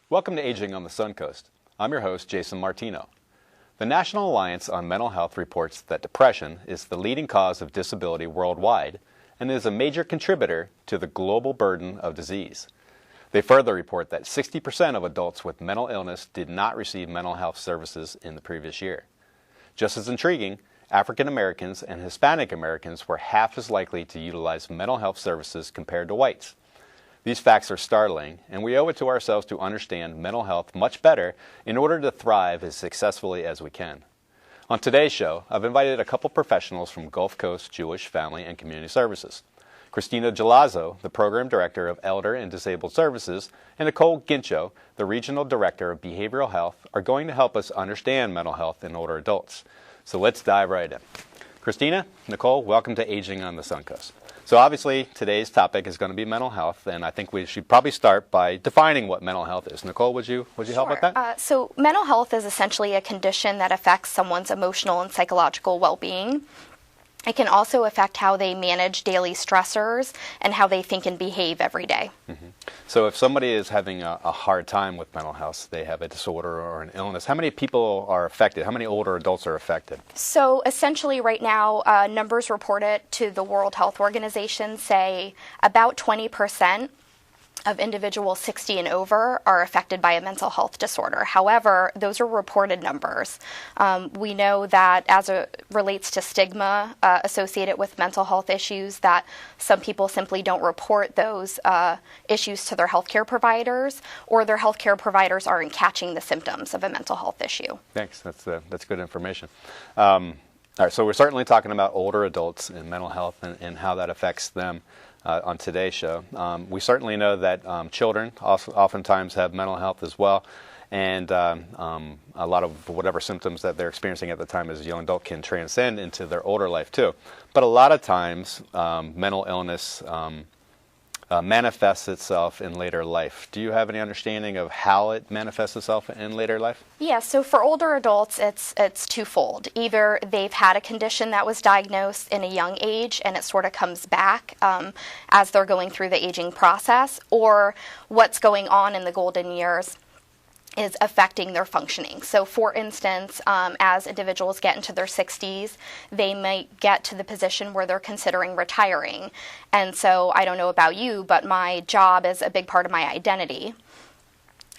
Welcome to Aging on the Suncoast. I'm your host, Jason Martino. The National Alliance on Mental Health reports that depression is the leading cause of disability worldwide and is a major contributor to the global burden of disease. They further report that 60% of adults with mental illness did not receive mental health services in the previous year. Just as intriguing, African Americans and Hispanic Americans were half as likely to utilize mental health services compared to whites. These facts are startling, and we owe it to ourselves to understand mental health much better in order to thrive as successfully as we can. On today's show, I've invited a couple professionals from Gulf Coast Jewish Family and Community Services. Christina Gelazzo, the Program Director of Elder and Disabled Services, and Nicole Gincho, the Regional Director of Behavioral Health, are going to help us understand mental health in older adults. So let's dive right in. Christina, Nicole, welcome to Aging on the Suncoast. So obviously, today's topic is going to be mental health, and I think we should probably start by defining what mental health is. Nicole, would you help with that? So mental health is essentially a condition that affects someone's emotional and psychological well-being. It can also affect how they manage daily stressors and how they think and behave every day. Mm-hmm. So if somebody is having a hard time with mental health, they have a disorder or an illness, how many people are affected? How many older adults are affected? So essentially right now, numbers reported to the World Health Organization say about 20% of individuals 60 and over are affected by a mental health disorder. However, those are reported numbers. We know that as it relates to stigma associated with mental health issues, that some people simply don't report those issues to their healthcare providers, or their healthcare providers aren't catching the symptoms of a mental health issue. Thanks. That's good information. All right, so we're certainly talking about older adults and mental health and how that affects them. On today's show. We certainly know that children also oftentimes have mental health as well, and a lot of whatever symptoms that they're experiencing at the time as a young adult can transcend into their older life too. But a lot of times mental illness manifests itself in later life. Do you have any understanding of how it manifests itself in later life? Yeah, so for older adults, it's twofold. Either they've had a condition that was diagnosed in a young age and it sort of comes back as they're going through the aging process, or what's going on in the golden years is affecting their functioning. So for instance, as individuals get into their 60s, they might get to the position where they're considering retiring. And so I don't know about you, but my job is a big part of my identity.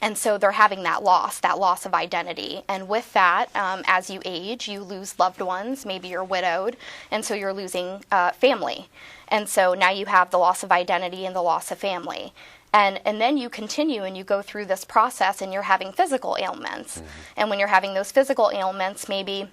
And so they're having that loss of identity. And with that, as you age, you lose loved ones, maybe you're widowed, and so you're losing family. And so now you have the loss of identity and the loss of family. And then you continue and you go through this process and you're having physical ailments. Mm-hmm. And when you're having those physical ailments, maybe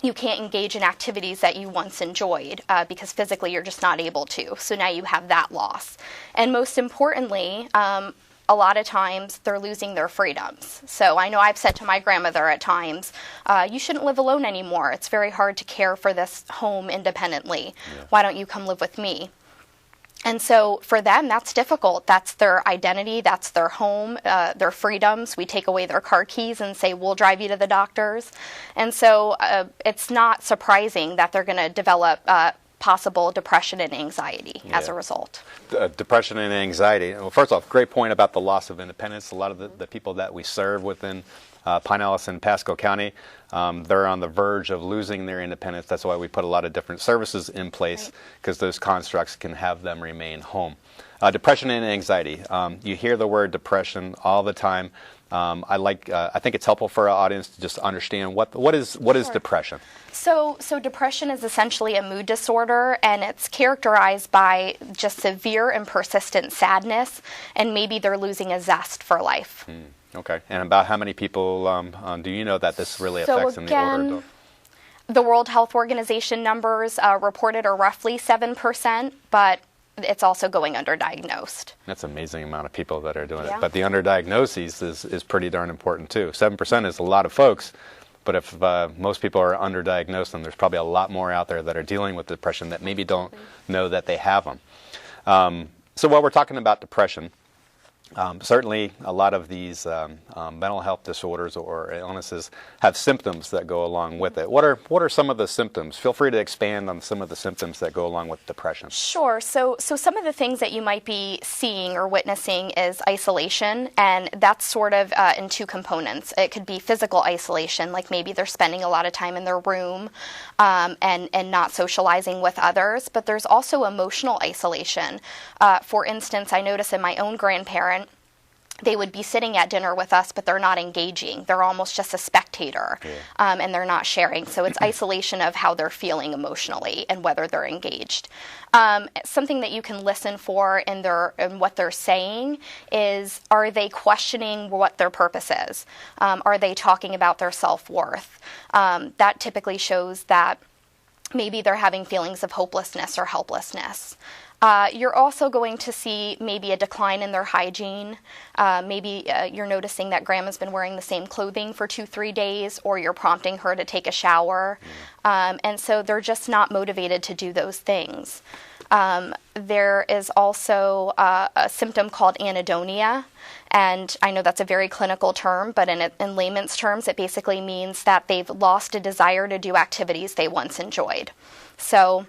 you can't engage in activities that you once enjoyed because physically you're just not able to. So now you have that loss. And most importantly, a lot of times they're losing their freedoms. So I know I've said to my grandmother at times, you shouldn't live alone anymore. It's very hard to care for this home independently. Yeah. Why don't you come live with me? And so for them, that's difficult. That's their identity. That's their home, their freedoms. We take away their car keys and say, we'll drive you to the doctors. And so it's not surprising that they're going to develop possible depression and anxiety as a result. Depression and anxiety. Well, first off, great point about the loss of independence. A lot of the people that we serve within Pinellas and Pasco County, they're on the verge of losing their independence. That's why we put a lot of different services in place, because those constructs can have them remain home. Depression and anxiety. You hear the word depression all the time. I think it's helpful for our audience to just understand what is depression. So depression is essentially a mood disorder, and it's characterized by just severe and persistent sadness, and maybe they're losing a zest for life. Okay. And about how many people do you know that this really affects in the older adult? The World Health Organization numbers reported are roughly 7%, but it's also going underdiagnosed. That's an amazing amount of people that are doing it. But the underdiagnoses is pretty darn important too. 7% is a lot of folks, but if most people are underdiagnosed, then there's probably a lot more out there that are dealing with depression that maybe don't know that they have them. So while we're talking about depression, Certainly, a lot of these mental health disorders or illnesses have symptoms that go along with it. What are some of the symptoms? Feel free to expand on some of the symptoms that go along with depression. Sure. So some of the things that you might be seeing or witnessing is isolation, and that's sort of in two components. It could be physical isolation, like maybe they're spending a lot of time in their room and not socializing with others, but there's also emotional isolation. For instance, I notice in my own grandparent, they would be sitting at dinner with us, but they're not engaging. They're almost just a spectator, and they're not sharing. So it's isolation of how they're feeling emotionally and whether they're engaged. Something that you can listen for in what they're saying is, are they questioning what their purpose is? Are they talking about their self-worth? That typically shows that maybe they're having feelings of hopelessness or helplessness. You're also going to see maybe a decline in their hygiene. Maybe you're noticing that grandma's been wearing the same clothing for 2-3 days, or you're prompting her to take a shower. And so they're just not motivated to do those things. There is also a symptom called anhedonia. And I know that's a very clinical term, but in layman's terms, it basically means that they've lost a desire to do activities they once enjoyed. So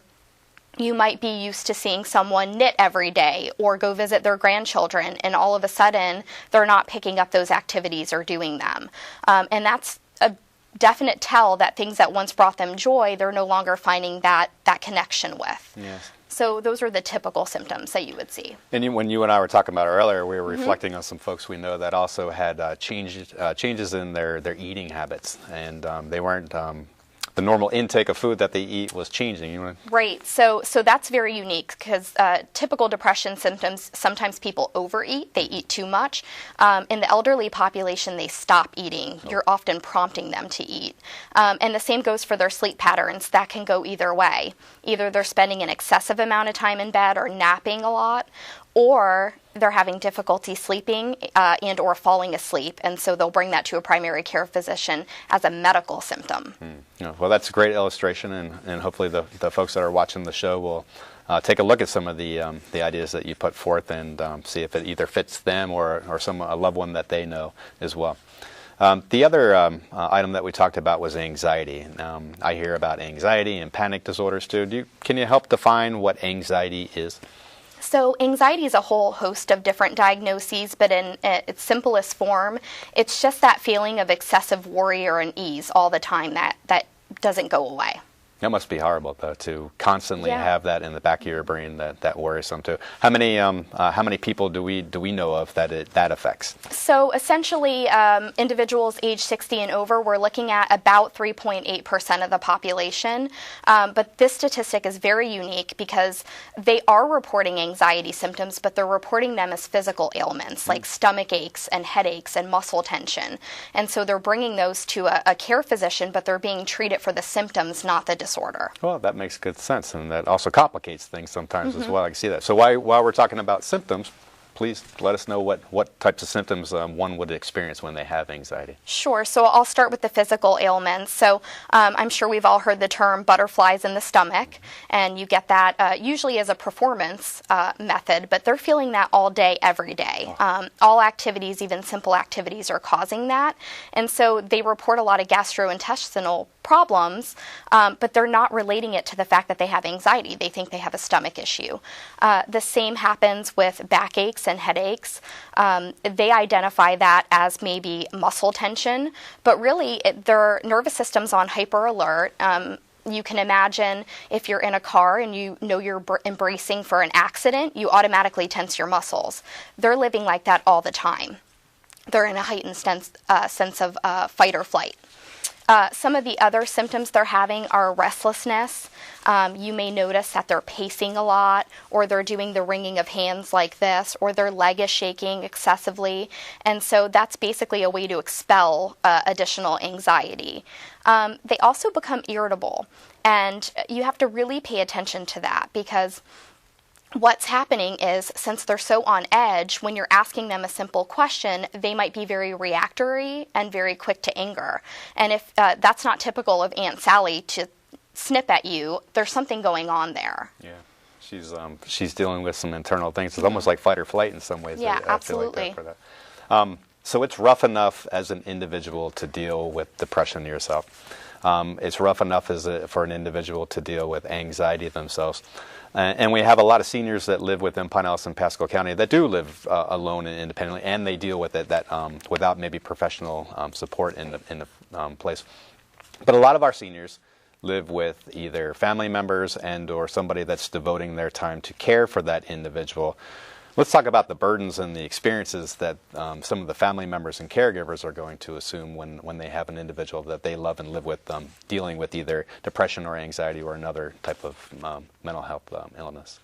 you might be used to seeing someone knit every day or go visit their grandchildren, and all of a sudden they're not picking up those activities or doing them. And that's a definite tell that things that once brought them joy, they're no longer finding that connection with. Yes. So those are the typical symptoms that you would see. And when you and I were talking about earlier, we were reflecting on some folks we know that also had changes in their eating habits, and they weren't the normal intake of food that they eat was changing. Right. So that's very unique because typical depression symptoms, sometimes people overeat, they eat too much. In the elderly population, they stop eating. You're often prompting them to eat. And the same goes for their sleep patterns. That can go either way. Either they're spending an excessive amount of time in bed or napping a lot, or they're having difficulty sleeping and or falling asleep, and so they'll bring that to a primary care physician as a medical symptom. Well, that's a great illustration, and hopefully the folks that are watching the show will take a look at some of the ideas that you put forth and see if it either fits them or a loved one that they know as well. The other item that we talked about was anxiety. I hear about anxiety and panic disorders too. Can you help define what anxiety is? So anxiety is a whole host of different diagnoses, but in its simplest form, it's just that feeling of excessive worry or unease all the time that doesn't go away. That must be horrible, though, to constantly have that in the back of your brain that worrisome too. How many people do we know of that affects? So essentially, individuals age 60 and over, we're looking at about 3.8% of the population. But this statistic is very unique because they are reporting anxiety symptoms, but they're reporting them as physical ailments like stomach aches and headaches and muscle tension. And so they're bringing those to a care physician, but they're being treated for the symptoms, not the disorder. Well, that makes good sense, and that also complicates things sometimes as well. I can see that. So while we're talking about symptoms, please let us know what types of symptoms one would experience when they have anxiety. Sure. So I'll start with the physical ailments. So I'm sure we've all heard the term butterflies in the stomach, and you get that usually as a performance method, but they're feeling that all day, every day. All activities, even simple activities, are causing that. And so they report a lot of gastrointestinal problems, but they're not relating it to the fact that they have anxiety. They think they have a stomach issue. The same happens with backaches and headaches. They identify that as maybe muscle tension, but really their nervous system's on hyper alert. You can imagine if you're in a car and you know you're embracing for an accident, you automatically tense your muscles. They're living like that all the time. They're in a heightened sense of fight or flight. Some of the other symptoms they're having are restlessness. You may notice that they're pacing a lot, or they're doing the wringing of hands like this, or their leg is shaking excessively. And so that's basically a way to expel additional anxiety. They also become irritable, and you have to really pay attention to that because what's happening is, since they're so on edge, when you're asking them a simple question, they might be very reactory and very quick to anger. And if that's not typical of Aunt Sally to snip at you, there's something going on there. Yeah. she's dealing with some internal things. It's almost like fight or flight in some ways. Yeah, I absolutely. feel like that for that. So it's rough enough as an individual to deal with depression yourself. It's rough enough for an individual to deal with anxiety themselves. And we have a lot of seniors that live within Pinellas and Pasco County that do live alone and independently, and they deal with it without maybe professional support in the place. But a lot of our seniors live with either family members and or somebody that's devoting their time to care for that individual. Let's talk about the burdens and the experiences that some of the family members and caregivers are going to assume when they have an individual that they love and live with, dealing with either depression or anxiety or another type of mental health illness.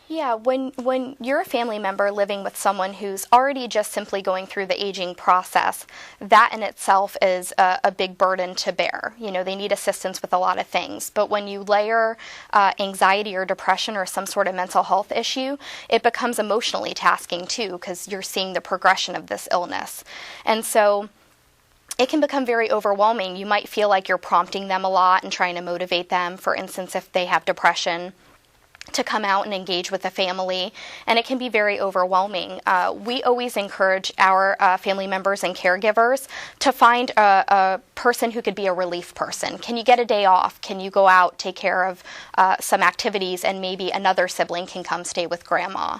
Yeah, when you're a family member living with someone who's already just simply going through the aging process, that in itself is a big burden to bear. You know, they need assistance with a lot of things. But when you layer anxiety or depression or some sort of mental health issue, it becomes emotionally tasking too, because you're seeing the progression of this illness. And so it can become very overwhelming. You might feel like you're prompting them a lot and trying to motivate them. For instance, if they have depression, to come out and engage with the family, and it can be very overwhelming. We always encourage our family members and caregivers to find a person who could be a relief person. Can you get a day off? Can you go out, take care of some activities, and maybe another sibling can come stay with grandma?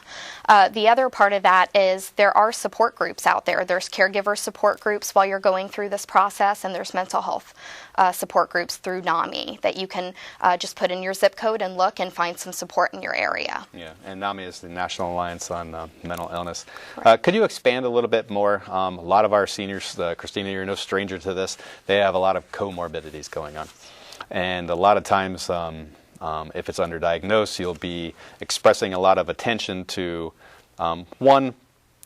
The other part of that is there are support groups out there. There's caregiver support groups while you're going through this process, and there's mental health support groups through NAMI that you can just put in your zip code and look and find some support in your area. Yeah, and NAMI is the National Alliance on Mental Illness. Could you expand a little bit more? A lot of our seniors, Christina, you're no stranger to this, they have a lot of comorbidities going on. And a lot of times, if it's underdiagnosed, you'll be expressing a lot of attention to one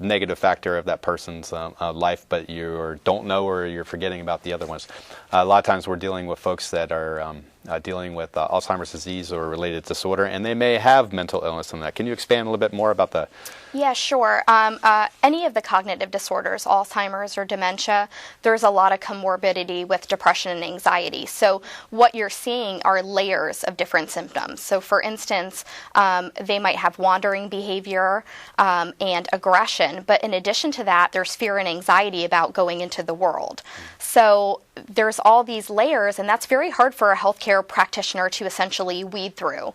negative factor of that person's life, but you don't know or you're forgetting about the other ones. A lot of times we're dealing with folks that are dealing with Alzheimer's disease or related disorder, and they may have mental illness in that. Can you expand a little bit more about that? Yeah, sure. Any of the cognitive disorders, Alzheimer's or dementia, there's a lot of comorbidity with depression and anxiety. So what you're seeing are layers of different symptoms. So for instance, they might have wandering behavior and aggression, but in addition to that, there's fear and anxiety about going into the world. So there's all these layers, and that's very hard for a healthcare practitioner to essentially weed through.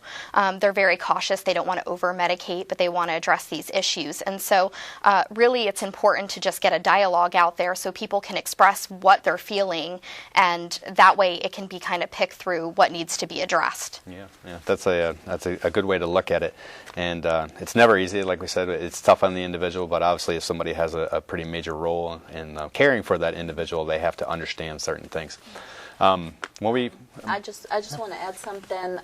They're very cautious. They don't want to over-medicate, but they want to address these issues. And so really it's important to just get a dialogue out there so people can express what they're feeling, and that way it can be kind of picked through what needs to be addressed. Yeah, that's a good way to look at it. And it's never easy. Like we said, it's tough on the individual, but obviously if somebody has a pretty major role in caring for that individual, they have to understand certain things. I just want to add something.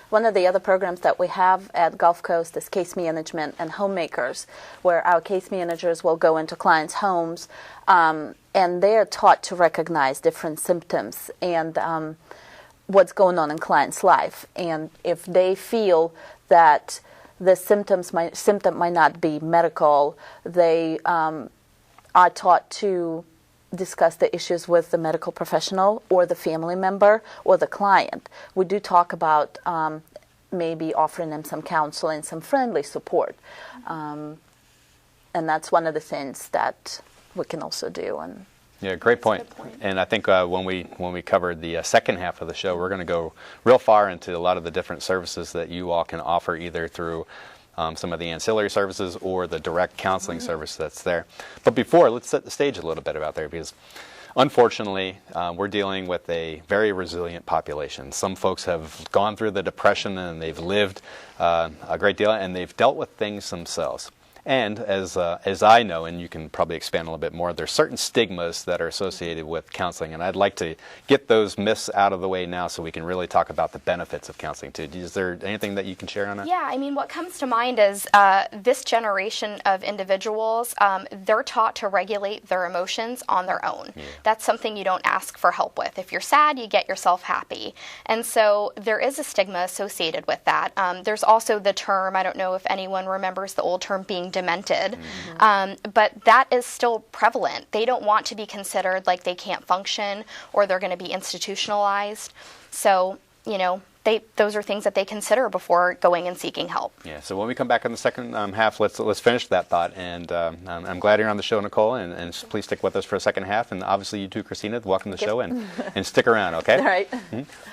One of the other programs that we have at Gulf Coast is case management and homemakers, where our case managers will go into clients' homes, and they are taught to recognize different symptoms and what's going on in client's life. And if they feel that the symptom might not be medical, they are taught to discuss the issues with the medical professional or the family member or the client. We do talk about maybe offering them some counseling, some friendly support. And that's one of the things that we can also do. And yeah, great point. And I think when we covered the second half of the show, we're going to go real far into a lot of the different services that you all can offer, either through some of the ancillary services or the direct counseling service that's there. But before, let's set the stage a little bit about there, because unfortunately, we're dealing with a very resilient population. Some folks have gone through the depression and they've lived a great deal, and they've dealt with things themselves. And as I know, and you can probably expand a little bit more, there's certain stigmas that are associated with counseling, and I'd like to get those myths out of the way now so we can really talk about the benefits of counseling too. Is there anything that you can share on that? Yeah, I mean, what comes to mind is this generation of individuals, they're taught to regulate their emotions on their own. Yeah. That's something you don't ask for help with. If you're sad, you get yourself happy. And so there is a stigma associated with that. There's also the term, I don't know if anyone remembers the old term, being demented, but that is still prevalent. They don't want to be considered like they can't function or they're going to be institutionalized. So, you know, those are things that they consider before going and seeking help. Yeah, so when we come back in the second half, let's finish that thought. And I'm glad you're on the show, Nicole, and please stick with us for the second half. And obviously you too, Christina, welcome to the show, and stick around, okay? All right.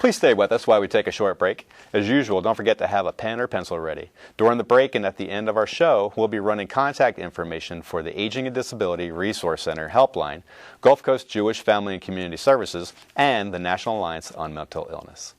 Please stay with us while we take a short break. As usual, don't forget to have a pen or pencil ready. During the break and at the end of our show, we'll be running contact information for the Aging and Disability Resource Center Helpline, Gulf Coast Jewish Family and Community Services, and the National Alliance on Mental Illness.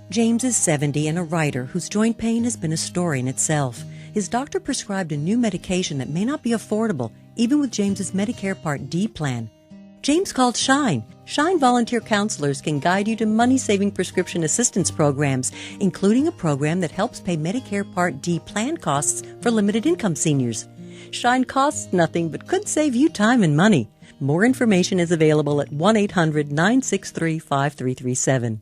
James is 70 and a writer whose joint pain has been a story in itself. His doctor prescribed a new medication that may not be affordable, even with James's Medicare Part D plan. James called Shine. Shine volunteer counselors can guide you to money-saving prescription assistance programs, including a program that helps pay Medicare Part D plan costs for limited-income seniors. Shine costs nothing but could save you time and money. More information is available at 1-800-963-5337.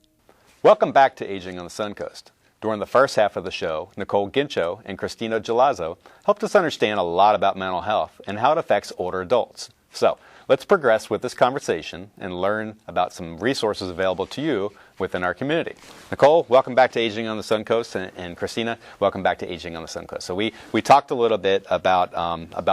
Welcome back to Aging on the Suncoast. During the first half of the show, Nicole Gincho and Christina Gelazzo helped us understand a lot about mental health and how it affects older adults. So, let's progress with this conversation and learn about some resources available to you within our community. Nicole, welcome back to Aging on the Suncoast, and Christina, welcome back to Aging on the Suncoast. So we talked a little bit about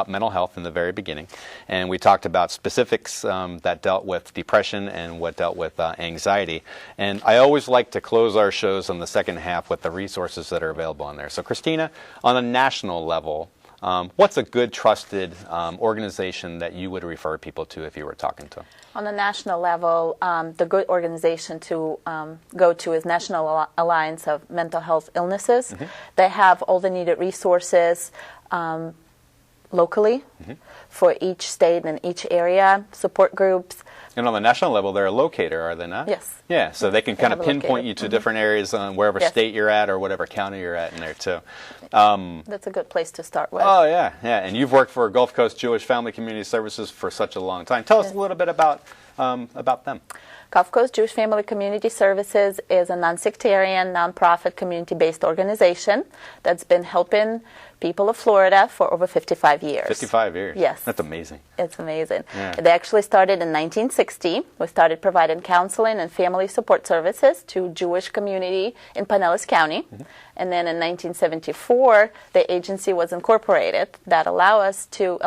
mental health in the very beginning, and we talked about specifics that dealt with depression and what dealt with anxiety. And I always like to close our shows on the second half with the resources that are available on there. So Christina, on a national level, what's a good, trusted organization that you would refer people to if you were talking to them? On a national level, the good organization to go to is National Alliance of Mental Health Illnesses. They have all the needed resources locally for each state and each area, support groups. And on the national level, they're a locator, are they not? Yes. Yeah, so they can kind of pinpoint you to different areas on wherever state you're at or whatever county you're at in there, too. That's a good place to start with. Oh, yeah. And you've worked for Gulf Coast Jewish Family Community Services for such a long time. Tell us a little bit about them. Gulf Coast Jewish Family Community Services is a non-sectarian, non-profit, community-based organization that's been helping people of Florida for over 55 years. 55 years? Yes. That's amazing. It's amazing. Yeah. They actually started in 1960. We started providing counseling and family support services to Jewish community in Pinellas County. And then in 1974, the agency was incorporated. That allowed us to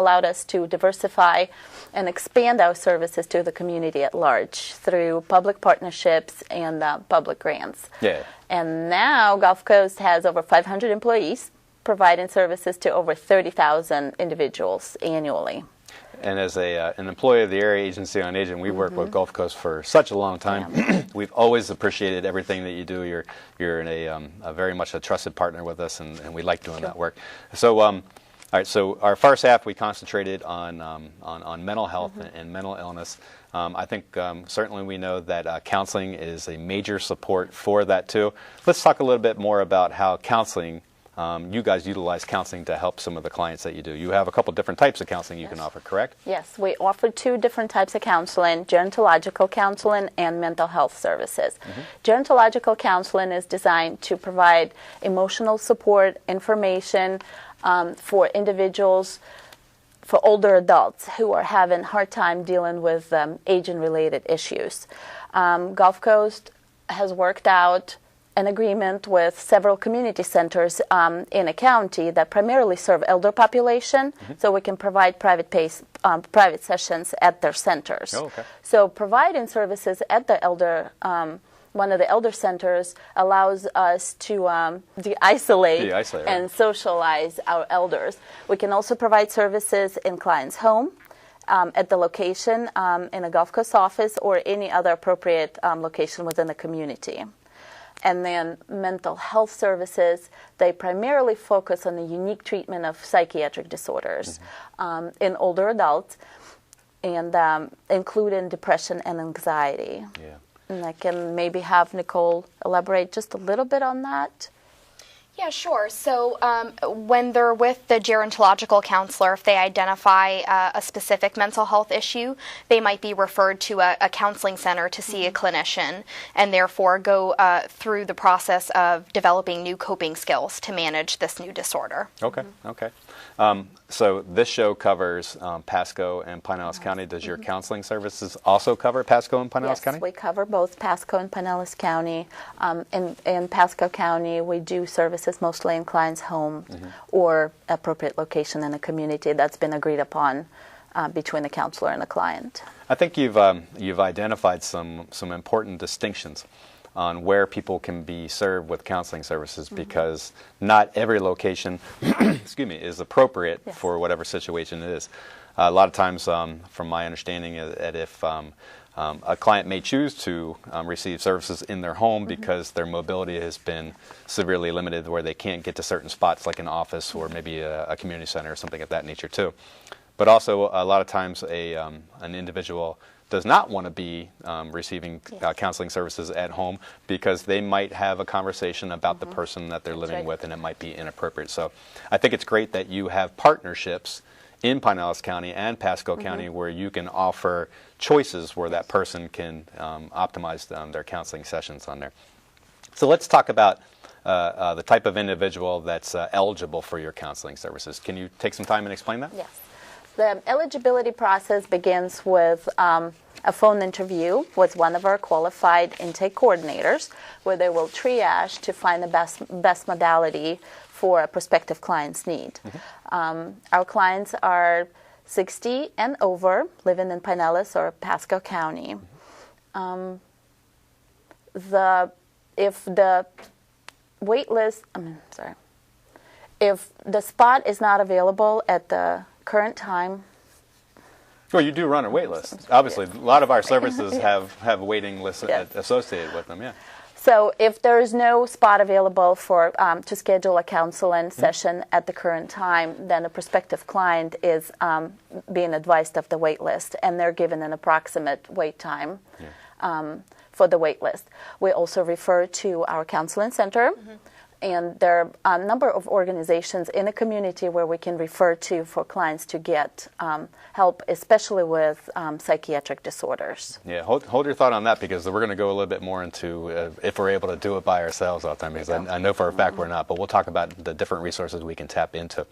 diversify and expand our services to the community at large through public partnerships and public grants. Yeah. And now Gulf Coast has over 500 employees providing services to over 30,000 individuals annually. And as an employee of the Area Agency on Aging, we work with Gulf Coast for such a long time. Yeah. We've always appreciated everything that you do. You're a very much a trusted partner with us, and we like doing that work. So, all right. So our first half we concentrated on mental health and mental illness. I think certainly we know that counseling is a major support for that too. Let's talk a little bit more about how counseling. You guys utilize counseling to help some of the clients that you do. You have a couple different types of counseling you can offer, correct? Yes, we offer two different types of counseling, gerontological counseling and mental health services. Gerontological counseling is designed to provide emotional support, information for individuals, for older adults who are having a hard time dealing with aging-related issues. Gulf Coast has worked out an agreement with several community centers in a county that primarily serve elder population, so we can provide private sessions at their centers. Oh, okay. So providing services at the elder, one of the elder centers allows us to de-isolate and socialize our elders. We can also provide services in clients' home, at the location, in a Gulf Coast office, or any other appropriate location within the community. And then mental health services, they primarily focus on the unique treatment of psychiatric disorders in older adults, and including depression and anxiety. Yeah. And I can maybe have Nicole elaborate just a little bit on that. Yeah, sure. So when they're with the gerontological counselor, if they identify a specific mental health issue, they might be referred to a counseling center to see a clinician, and therefore go through the process of developing new coping skills to manage this new disorder. Okay, okay. So this show covers Pasco and Pinellas County. Does your counseling services also cover Pasco and Pinellas County? Yes, we cover both Pasco and Pinellas County. In Pasco County, we do services mostly in clients' home or appropriate location in a community that's been agreed upon between the counselor and the client. I think you've identified some important distinctions on where people can be served with counseling services, because not every location excuse me, is appropriate for whatever situation it is. A lot of times, from my understanding, that if a client may choose to receive services in their home because their mobility has been severely limited, where they can't get to certain spots like an office or maybe a community center or something of that nature too. But also, a lot of times an individual does not want to be receiving counseling services at home because they might have a conversation about the person that they're living with, and it might be inappropriate. So I think it's great that you have partnerships in Pinellas County and Pasco County where you can offer choices where that person can optimize their counseling sessions on there. So let's talk about the type of individual that's eligible for your counseling services. Can you take some time and explain that? Yes. The eligibility process begins with a phone interview with one of our qualified intake coordinators, where they will triage to find the best modality for a prospective client's need. Our clients are 60 and over, living in Pinellas or Pasco County. If the wait list, if the spot is not available at the current time. Well, you do run a wait list. Obviously, a lot of our services have waiting lists associated with them, So if there is no spot available for to schedule a counseling session at the current time, then a prospective client is being advised of the wait list, and they're given an approximate wait time for the wait list. We also refer to our counseling center. And there are a number of organizations in the community where we can refer to for clients to get help, especially with psychiatric disorders. Yeah, hold your thought on that, because we're going to go a little bit more into if we're able to do it by ourselves all the time, because I know for a fact we're not, but we'll talk about the different resources we can tap into.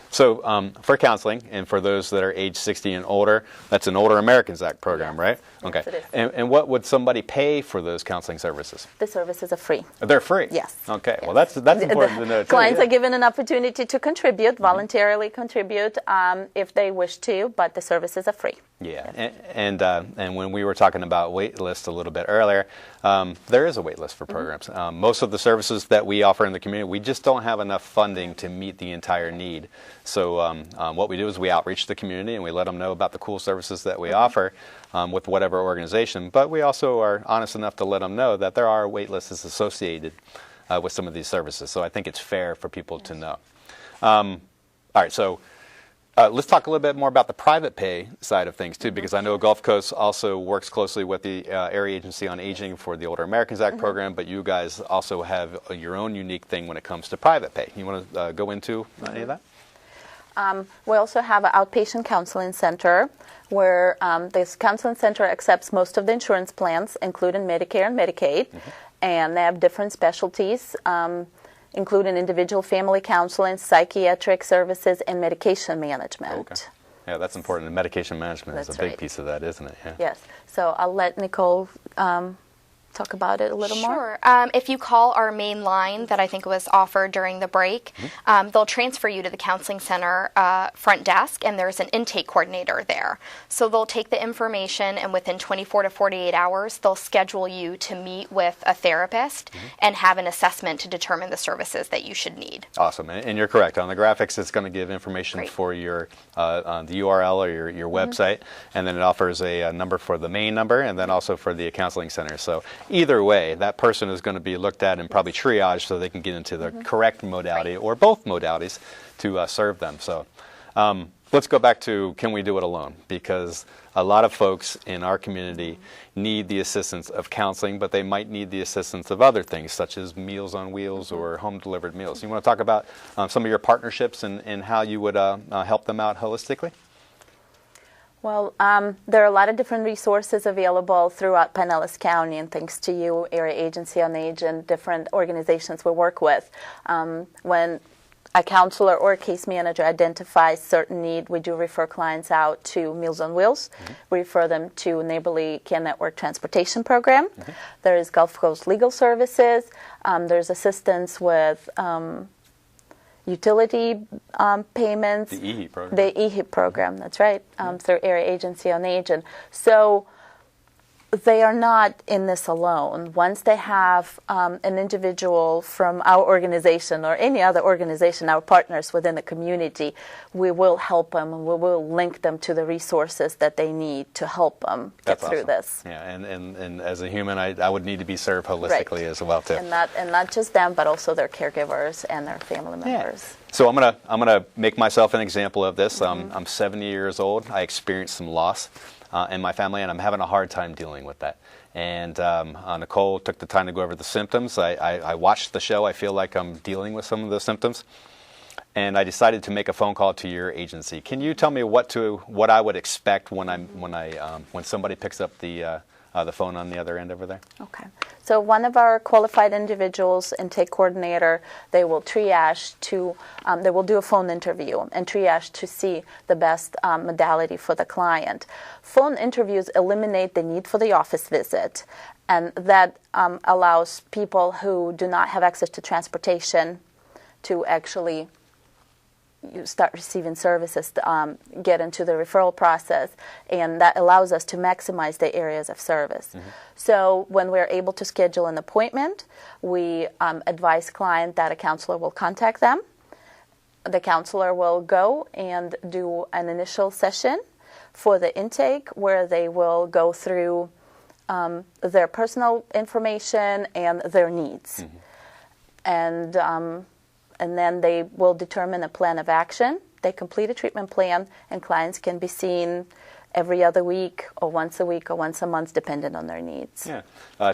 So for counseling, and for those that are age 60 and older, that's an Older Americans Act program, right? Okay. Yes, it is. And what would somebody pay for those counseling services? The services are free. They're free? Yes. Okay. Yes. Well, that's important to know, too. Clients are given an opportunity to contribute, voluntarily contribute if they wish to, but the services are free. Yeah, and when we were talking about wait lists a little bit earlier, there is a wait list for programs. Most of the services that we offer in the community, we just don't have enough funding to meet the entire need. So what we do is we outreach the community and we let them know about the cool services that we offer with whatever organization. But we also are honest enough to let them know that there are wait lists associated with some of these services. So I think it's fair for people to know. All right, so let's talk a little bit more about the private pay side of things, too, because I know Gulf Coast also works closely with the Area Agency on Aging for the Older Americans Act program, but you guys also have your own unique thing when it comes to private pay. You want to go into any of that? We also have an outpatient counseling center where this counseling center accepts most of the insurance plans, including Medicare and Medicaid, and they have different specialties, including individual family counseling, psychiatric services, and medication management. Okay. Yeah, that's important. And medication management is a big piece of that, isn't it? Yeah. Yes. So I'll let Nicole talk about it a little more. Sure. If you call our main line that I think was offered during the break, they'll transfer you to the counseling center front desk, and there's an intake coordinator there. So they'll take the information, and within 24 to 48 hours, they'll schedule you to meet with a therapist and have an assessment to determine the services that you should need. Awesome. And you're correct. On the graphics, it's going to give information for your the URL or your website, and then it offers a number for the main number, and then also for the counseling center. So either way, that person is going to be looked at and probably triaged so they can get into the correct modality or both modalities to serve them. So Let's go back to, can we do it alone? Because a lot of folks in our community need the assistance of counseling, but they might need the assistance of other things, such as Meals on Wheels or home-delivered meals. You want to talk about some of your partnerships and how you would help them out holistically? Well, there are a lot of different resources available throughout Pinellas County, and thanks to you, Area Agency on Age, and different organizations we work with. When a counselor or a case manager identifies certain need, we do refer clients out to Meals on Wheels. We refer them to Neighborly Care Network Transportation Program. There is Gulf Coast Legal Services. There's assistance with utility payments. The EHEAP program. The EHEAP program, that's right, through Area Agency on Age. And so they are not in this alone. Once they have an individual from our organization or any other organization, our partners within the community, we will help them and we will link them to the resources that they need to help them get through this. Yeah, and as a human, I would need to be served holistically as well too. And not just them, but also their caregivers and their family members. Yeah. So I'm gonna make myself an example of this. I'm 70 years old. I experienced some loss in my family, and I'm having a hard time dealing with that. And Nicole took the time to go over the symptoms. I watched the show. I feel like I'm dealing with some of those symptoms, and I decided to make a phone call to your agency. Can you tell me what I would expect when somebody picks up the phone on the other end over there? Okay. So one of our qualified individuals, intake coordinator, they will triage to, they will do a phone interview and triage to see the best modality for the client. Phone interviews eliminate the need for the office visit, and that allows people who do not have access to transportation to actually start receiving services, get into the referral process, and that allows us to maximize the areas of service. So when we're able to schedule an appointment, we advise client that a counselor will contact them. The counselor will go and do an initial session for the intake where they will go through their personal information and their needs. And then they will determine a plan of action. They complete a treatment plan, and clients can be seen every other week or once a week or once a month, depending on their needs. Yeah.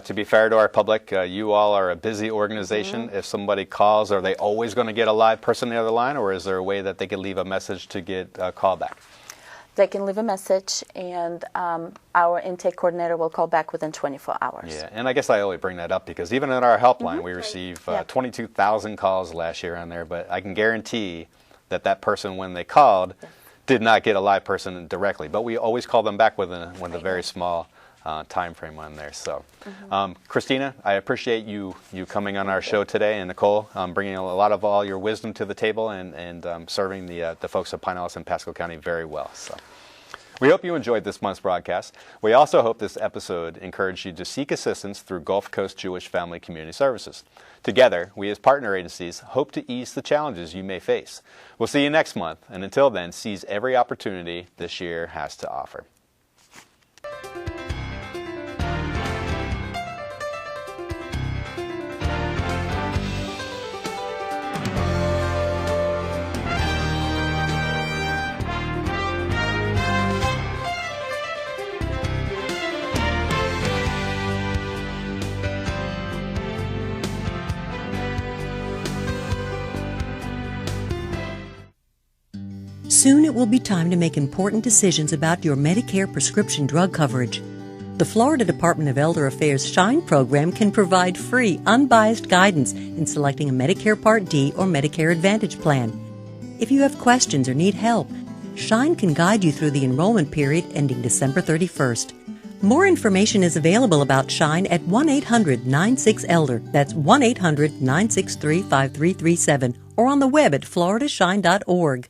To be fair to our public, you all are a busy organization. If somebody calls, are they always going to get a live person on the other line, or is there a way that they could leave a message to get a call back? They can leave a message, and our intake coordinator will call back within 24 hours. Yeah, and I guess I only bring that up because even in our helpline, we receive 22,000 calls last year on there, but I can guarantee that person, when they called, did not get a live person directly. But we always call them back within a very small time frame on there. So, Christina, I appreciate you coming on our show today, and Nicole, bringing a lot of all your wisdom to the table and serving the folks of Pinellas and Pasco County very well. So, we hope you enjoyed this month's broadcast. We also hope this episode encouraged you to seek assistance through Gulf Coast Jewish Family Community Services. Together, we as partner agencies hope to ease the challenges you may face. We'll see you next month, and until then, seize every opportunity this year has to offer. Soon it will be time to make important decisions about your Medicare prescription drug coverage. The Florida Department of Elder Affairs SHINE program can provide free, unbiased guidance in selecting a Medicare Part D or Medicare Advantage plan. If you have questions or need help, SHINE can guide you through the enrollment period ending December 31st. More information is available about SHINE at 1-800-96-ELDER. That's 1-800-963-5337, or on the web at floridashine.org.